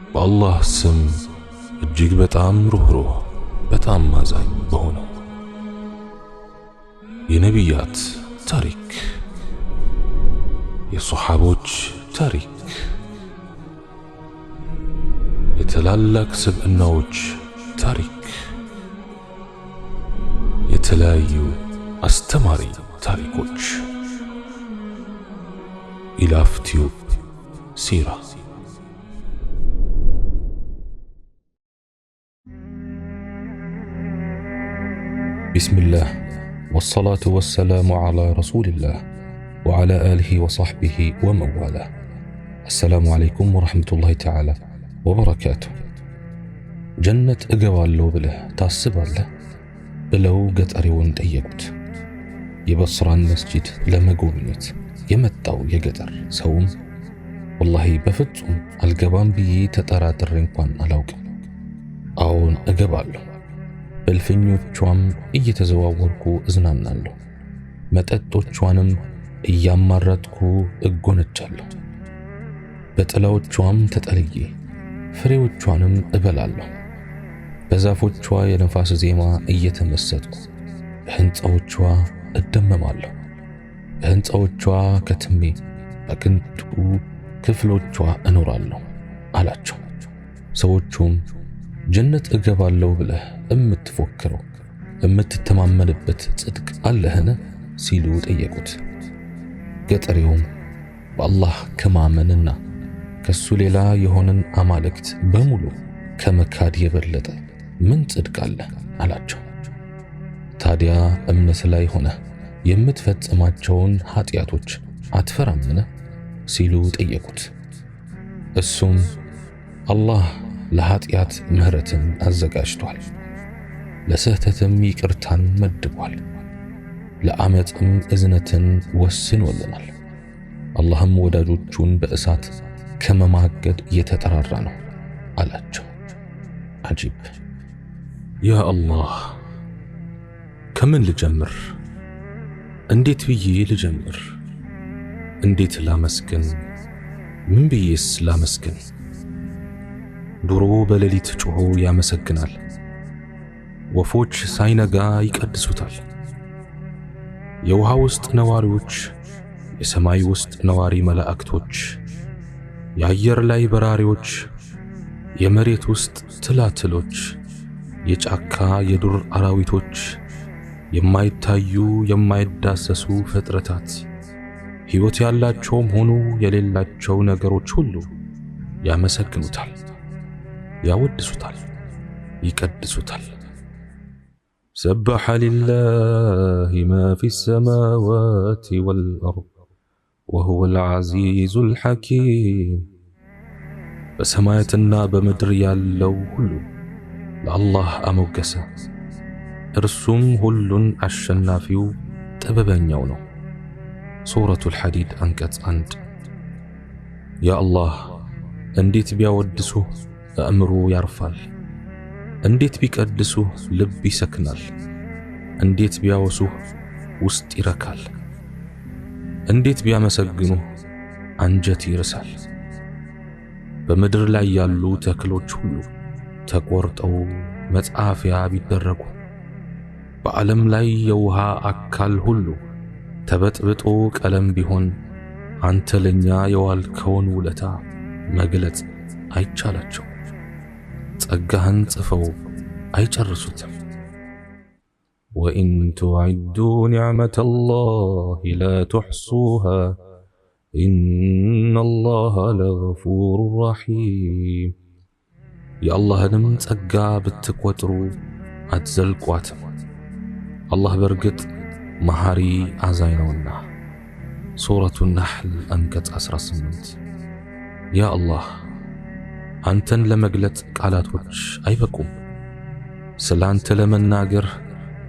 በአላህ ስም እጅግ በጣም ሩህሩህ በጣም አዛኝ በሆነው የነቢያት ታሪክ፣ የሶሐቦች ታሪክ፣ የታላላቅ ስብዕናዎች ታሪክ፣ የተለያዩ አስተማሪ ታሪኮች ኢላፍ ቲዩብ ሲራ። ቢስሚላህ ወሰላቱ ወሰላሙ ዐላ ረሱሊላህ ወዐላ አሊሂ ወሰሕቢሂ ወመንዋላህ። አሰላሙ ዐለይኩም ወረሕመቱላሂ ተዓላ ወበረካቱሁ። ጀነት እገባለሁ ብለህ ታስባለህ? ብለው ገጠሬውን ጠየቁት። የበስራን መስጂድ ለመጎብኘት የመጣው የገጠር ሰውም ወላሂ በፍጹም አልገባም ብዬ ተጠራጥሬ እንኳን አላውቅም። አዎን እገባለሁ፣ በእልፍኞቿም እየተዘዋወርኩ እዝናናለሁ፣ መጠጦቿንም እያማረጥኩ እጎነጫለሁ፣ በጥላዎቿም ተጠልዬ ፍሬዎቿንም እበላለሁ፣ በዛፎቿ የነፋስ ዜማ እየተመሰጥኩ በሕንፃዎቿ እደመማለሁ፣ በሕንፃዎቿ ከትሜ በቅንጡ ክፍሎቿ እኖራለሁ አላቸው። ሰዎቹም ጀነት እገባለሁ ብለህ እምትፎክረው እምትተማመንበት ጽድቅ አለህን ሲሉ ጠየቁት። ገጠሬውም በአላህ ከማመንና ከሱ ሌላ የሆነን አማልክት በሙሉ ከመካድ የበለጠ ምን ጽድቅ አለ አላቸው። ታዲያ እምነት ላይ ሆነህ የምትፈጽማቸውን ኃጢአቶች አትፈራምን ሲሉ ጠየቁት። እሱም አላህ ለኃጢአት ምህረትን አዘጋጅቷል፣ ለስህተትም ይቅርታን መድቧል፣ ለአመፅም እዝነትን ወስኖልናል፣ አላህም ወዳጆቹን በእሳት ከመማገድ እየተጠራራ ነው አላቸው። አጂብ! ያ አላህ፣ ከምን ልጀምር? እንዴት ብዬ ልጀምር? እንዴት ላመስግን? ምን ብዬስ ላመስግን? ዶሮ በሌሊት ጮሆ ያመሰግናል፣ ወፎች ሳይነጋ ይቀድሱታል፣ የውሃ ውስጥ ነዋሪዎች፣ የሰማይ ውስጥ ነዋሪ መላእክቶች፣ የአየር ላይ በራሪዎች፣ የመሬት ውስጥ ትላትሎች፣ የጫካ የዱር አራዊቶች፣ የማይታዩ የማይዳሰሱ ፍጥረታት፣ ሕይወት ያላቸውም ሆኑ የሌላቸው ነገሮች ሁሉ ያመሰግኑታል፣ ያወድሱታል፣ ይቀድሱታል። ሰበሐ ሊላሂ ማ ፊ ሰማዋቲ ወልአርድ ወሁወል ዐዚዙል ሐኪም። በሰማያትና በምድር ያለው ሁሉ ለአላህ አሞገሰ፣ እርሱም ሁሉን አሸናፊው ጥበበኛው ነው። ሱረቱል ሐዲድ አንቀጽ 1። ያ አላህ፣ እንዴት ቢያወድሱህ አእምሮ ያርፋል፣ እንዴት ቢቀድሱህ ልብ ይሰክናል፣ እንዴት ቢያወሱህ ውስጥ ይረካል፣ እንዴት ቢያመሰግኑህ አንጀት ይርሳል። በምድር ላይ ያሉ ተክሎች ሁሉ ተቆርጠው መጻፊያ ቢደረጉ፣ በዓለም ላይ የውሃ አካል ሁሉ ተበጥብጦ ቀለም ቢሆን፣ አንተ ለኛ የዋልከውን ውለታ መግለጽ አይቻላቸው፣ ጸጋህን ጽፈው አይጨርሱትም። ወኢን ቱዐዱ ኒዕመተላሂ ላ ቱሕሱሃ ኢነላሃ ለገፉሩር ረሒም። የአላህንም ጸጋ ብትቆጥሩ አትዘልቋትም፣ አላህ በርግጥ መሐሪ አዛኝ ነውና። ሱረቱ ነሕል አንቀጽ 18። ያ አላህ፣ አንተን ለመግለጽ ቃላቶች አይበቁም፣ ስለ አንተ ለመናገር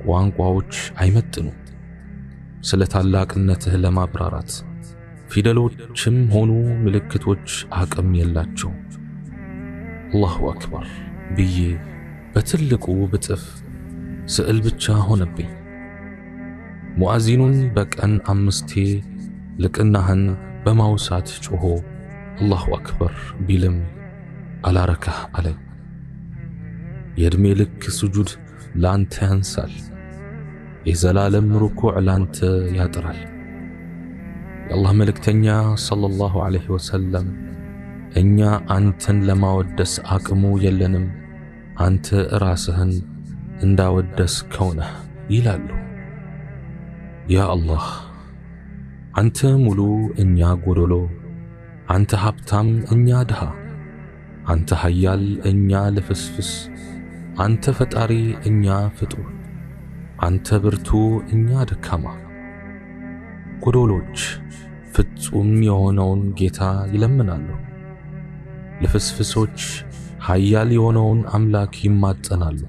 ቋንቋዎች አይመጥኑም፣ ስለ ታላቅነትህ ለማብራራት ፊደሎችም ሆኑ ምልክቶች አቅም የላቸው። አላሁ አክበር ብዬ በትልቁ ብጽፍ ስዕል ብቻ ሆነብኝ። ሙአዚኑን በቀን 5 ልቅናህን በማውሳት ጮሆ አላሁ አክበር ቢልም አላረካህ አለኝ። የዕድሜ ልክ ስጁድ ላንተ ያንሳል፣ የዘላለም ሩኩዕ ላንተ ያጥራል። የአላህ መልእክተኛ ሰለላሁ ዐለይሂ ወሰለም እኛ አንተን ለማወደስ አቅሙ የለንም፣ አንተ ራስህን እንዳወደስከው ነህ ይላሉ። ያ አላህ አንተ ሙሉ እኛ ጎዶሎ፣ አንተ ሀብታም እኛ ድሃ፣ አንተ ኃያል እኛ ልፍስፍስ፣ አንተ ፈጣሪ እኛ ፍጡር፣ አንተ ብርቱ እኛ ደካማ። ጎዶሎች ፍጹም የሆነውን ጌታ ይለምናሉ፣ ልፍስፍሶች ኃያል የሆነውን አምላክ ይማጸናሉ።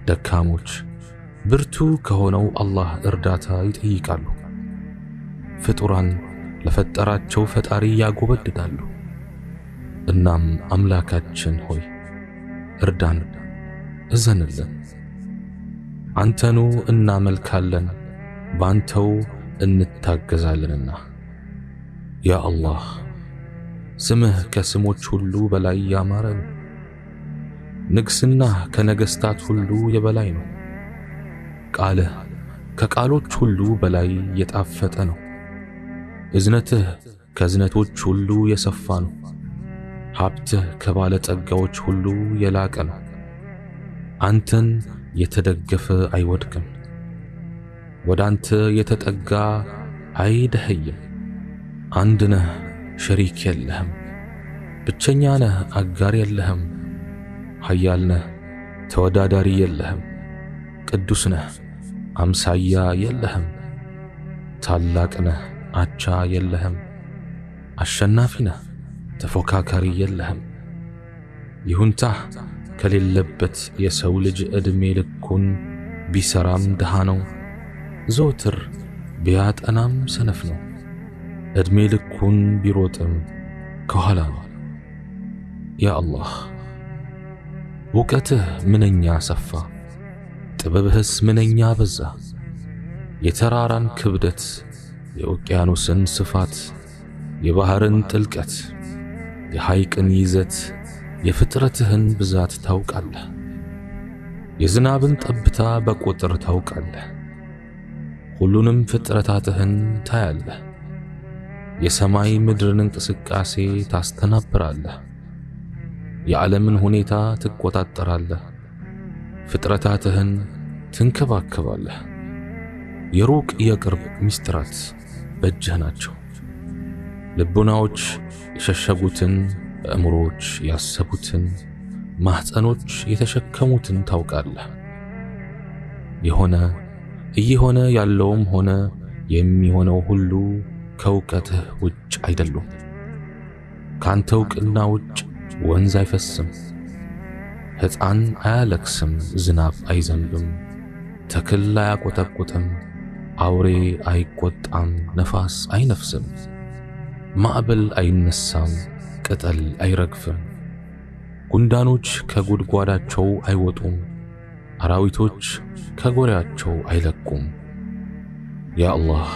ደካሞች ብርቱ ከሆነው አላህ እርዳታ ይጠይቃሉ። ፍጡራን ለፈጠራቸው ፈጣሪ ያጎበድዳሉ። እናም አምላካችን ሆይ እርዳን፣ እዘንልን። አንተኑ እናመልካለን፣ ባንተው እንታገዛለንና። ያ አላህ ስምህ ከስሞች ሁሉ በላይ ያማረ ነው። ንግስናህ ከነገስታት ሁሉ የበላይ ነው። ቃልህ ከቃሎች ሁሉ በላይ የጣፈጠ ነው። እዝነትህ ከእዝነቶች ሁሉ የሰፋ ነው። ሀብትህ ከባለጸጋዎች ሁሉ የላቀ ነው። አንተን የተደገፈ አይወድቅም፣ ወደ አንተ የተጠጋ አይደኸይም። አንድ ነህ፣ ሸሪክ የለህም፣ ብቸኛ ነህ፣ አጋር የለህም። ኃያል ነህ፣ ተወዳዳሪ የለህም። ቅዱስ ነህ፣ አምሳያ የለህም። ታላቅ ነህ፣ አቻ የለህም። አሸናፊ ነህ፣ ተፎካካሪ የለህም። ይሁንታህ ከሌለበት የሰው ልጅ ዕድሜ ልኩን ቢሰራም ድሃ ነው፣ ዘወትር ቢያጠናም ሰነፍ ነው። ዕድሜ ልኩን ቢሮጥም ከኋላ ነው። ያ አላህ እውቀትህ ምንኛ ሰፋ፣ ጥበብህስ ምንኛ በዛ። የተራራን ክብደት፣ የውቅያኖስን ስፋት፣ የባህርን ጥልቀት፣ የሐይቅን ይዘት፣ የፍጥረትህን ብዛት ታውቃለህ። የዝናብን ጠብታ በቁጥር ታውቃለህ። ሁሉንም ፍጥረታትህን ታያለህ። የሰማይ ምድርን እንቅስቃሴ ታስተናብራለህ። የዓለምን ሁኔታ ትቆጣጠራለህ። ፍጥረታትህን ትንከባከባለህ። የሩቅ የቅርብ ምስጢራት በእጅህ ናቸው። ልቡናዎች የሸሸጉትን፣ አእምሮዎች ያሰቡትን፣ ማህፀኖች የተሸከሙትን ታውቃለህ። የሆነ እየሆነ ያለውም ሆነ የሚሆነው ሁሉ ከእውቀትህ ውጭ አይደሉም። ካንተ እውቅና ውጭ ወንዝ አይፈስም፣ ሕፃን አያለቅስም፣ ዝናብ አይዘንብም፣ ተክል አያቆጠቁጥም፣ አውሬ አይቆጣም፣ ነፋስ አይነፍስም፣ ማዕበል አይነሳም፣ ቅጠል አይረግፍም፣ ጉንዳኖች ከጉድጓዳቸው አይወጡም፣ አራዊቶች ከጎሬያቸው አይለቁም። ያ አላህ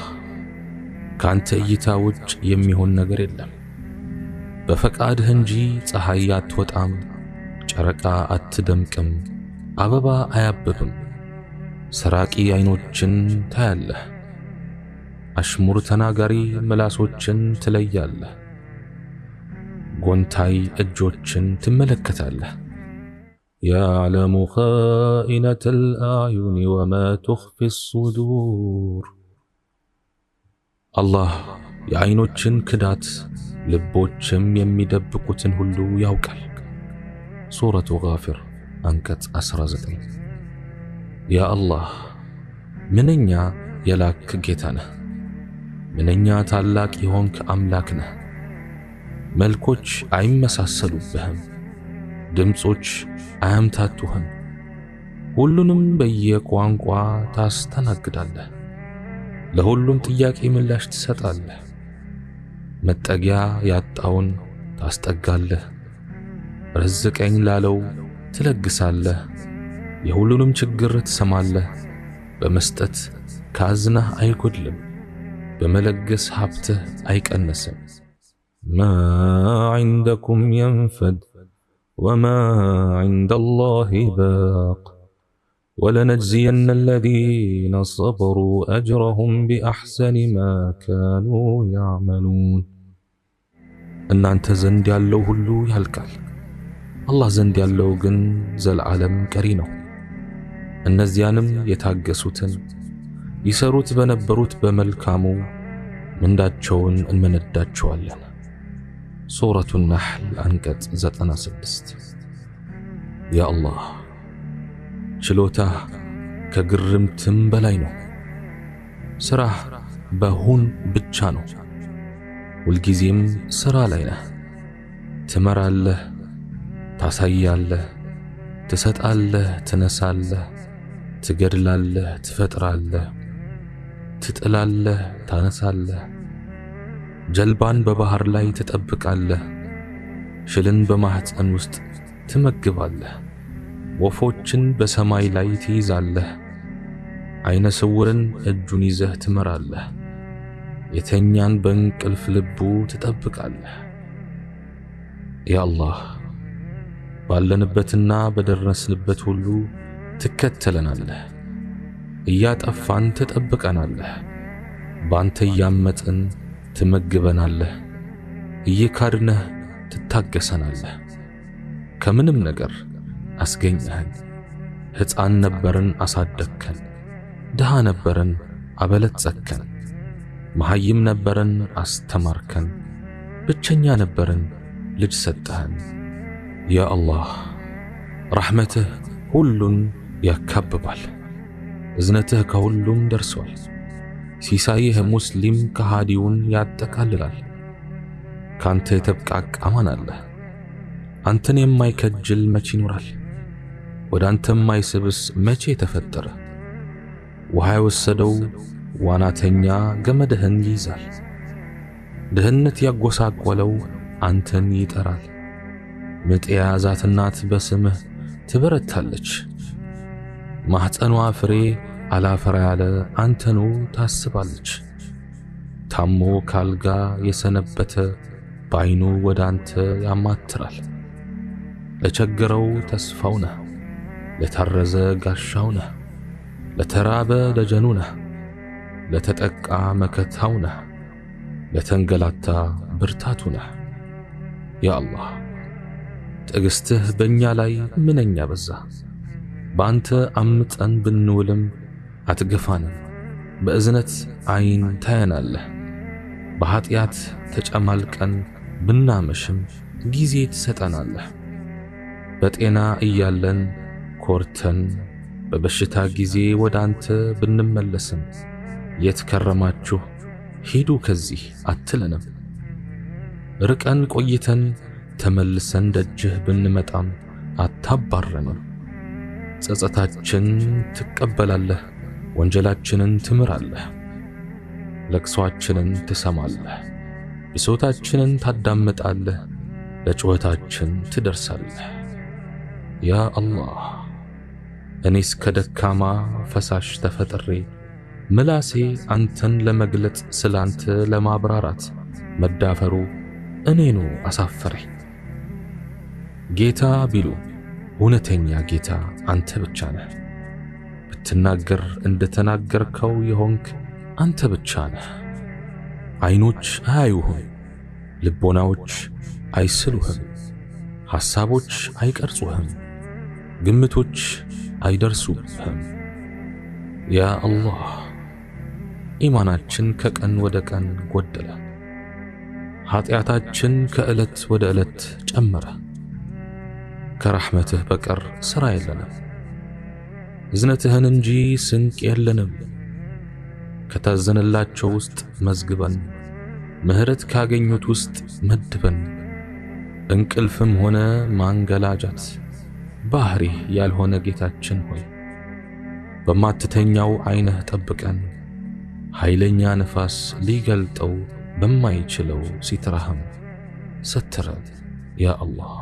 ካንተ እይታ ውጭ የሚሆን ነገር የለም። በፈቃድህ እንጂ ፀሐይ አትወጣም፣ ጨረቃ አትደምቅም፣ አበባ አያብብም። ሰራቂ አይኖችን ታያለህ፣ አሽሙር ተናጋሪ ምላሶችን ትለያለህ፣ ጎንታይ እጆችን ትመለከታለህ። يعلم خائنة الأعين وما تخفي الصدور አላህ የአይኖችን ክዳት ልቦችም የሚደብቁትን ሁሉ ያውቃል። ሱረቱ ጋፊር አንቀጽ 19። ያ አላህ ምንኛ የላክ ጌታ ነህ፣ ምንኛ ታላቅ የሆንክ አምላክ ነህ። መልኮች አይመሳሰሉብህም፣ ድምጾች አያምታቱህም። ሁሉንም በየቋንቋ ታስተናግዳለህ፣ ለሁሉም ጥያቄ ምላሽ ትሰጣለህ። መጠጊያ ያጣውን ታስጠጋለህ፣ ረዝቀኝ ላለው ትለግሳለህ። የሁሉንም ችግር ትሰማለህ፣ በመስጠት ካዝናህ አይጎድልም፣ በመለገስ ሀብትህ አይቀነስም። ما عندكم ينفد وما عند الله باق ولنجزين الذين صبروا أجرهم بأحسن ما كانوا يعملون إن أنت زند يالله هلو يهلكال الله زند يالله جن زل عالم كرينه النزيانم يتعجسوتن يسروت بنبروت بملكامو من داتشون من الداتشوالن سورة النحل أنكت زتنا سدست يا الله شلوته كجرمتم بلاينو سراح بهون بتشانو والجزيم سرا لينا تمر الله تعسي الله تسد الله تنسى الله تقرل الله تفتر الله تتقل الله تنسى الله جلبان ببحر لاي تتأبك الله شلن بمحت أنوست تمقب الله وفوتشن بسماي لاي تيز الله عين سورن الجنيزة تمر الله يتنيان بنك الفلبو تتأبك الله يا الله بالنبتنا بدرس نبت هلو تكتلنا الله إيات أفان تتأبك أنا الله بانت يامتن تمقبنا الله إيكارنه تتاقسنا الله كمنم نقر أسقينهن هتعان نبرن أصادكن دها نبرن عبلت سكن محيم نبرن أستمركن بتشنيا نبرن لجسدهن يا الله رحمته هلن يكببال إذنته كهلن درسوال سيسايه مسلم كهاديون ياتكاللال كانت يتبقاك أمان الله أنتن يماي كجل مچي نورال ود أنتن ماي سبس مچي تفتر وهاي وسدو وانا تنيا قمدهن يزال دهنت يقوساك ولو أنتن يترال متئيا ذات النات بسمه تبرتالج ማህፀኗ ፍሬ አላፈራ ያለ አንተኑ ታስባለች ታሞ ካልጋ የሰነበተ ባይኑ ወዳንተ ያማትራል ለቸገረው ተስፋው ነህ ለተረዘ ጋሻው ነህ ለተራበ ደጀኑ ነህ ለተጠቃ መከታው ነህ ለተንገላታ ብርታቱ ነህ ያ አላህ ትዕግስትህ በእኛ ላይ ምንኛ በዛ በአንተ አምጠን ብንውልም አትገፋንም በእዝነት አይን ታየናለህ በኃጢአት ተጨማልቀን ብናመሽም ጊዜ ትሰጠናለህ በጤና እያለን ኮርተን በበሽታ ጊዜ ወዳንተ ብንመለስም የትከረማችሁ ሂዱ ከዚህ አትለንም ርቀን ቆይተን ተመልሰን ደጅህ ብንመጣም አታባረንም ጸጸታችን ትቀበላለህ ወንጀላችንን ትምራለህ ለቅሶአችንን ትሰማለህ ብሶታችንን ታዳምጣለህ ለጩኸታችን ትደርሳለህ ያ አላህ እኔስ ከደካማ ፈሳሽ ተፈጥሬ ምላሴ አንተን ለመግለጽ ስላንተ ለማብራራት መዳፈሩ እኔኑ አሳፈረኝ ጌታ ቢሉ እውነተኛ ጌታ አንተ ብቻ ነህ ብትናገር እንደተናገርከው የሆንክ አንተ ብቻ ነህ አይኖች አያዩህም ልቦናዎች አይስሉህም ሐሳቦች አይቀርጹህም ግምቶች አይደርሱህም ያ አላህ ኢማናችን ከቀን ወደ ቀን ጎደለ ኃጢአታችን ከዕለት ወደ ዕለት ጨመረ ከረሕመትህ በቀር ሥራ የለንም እዝነትህን እንጂ ስንቅ የለንም ከታዘነላቸው ውስጥ መዝግበን ምህረት ካገኙት ውስጥ መድበን እንቅልፍም ሆነ ማንገላጃት ባህሪህ ያልሆነ ጌታችን ሆይ በማትተኛው ዓይንህ ጠብቀን ኃይለኛ ነፋስ ሊገልጠው በማይችለው ሲትራህም ስትረን ያ አላህ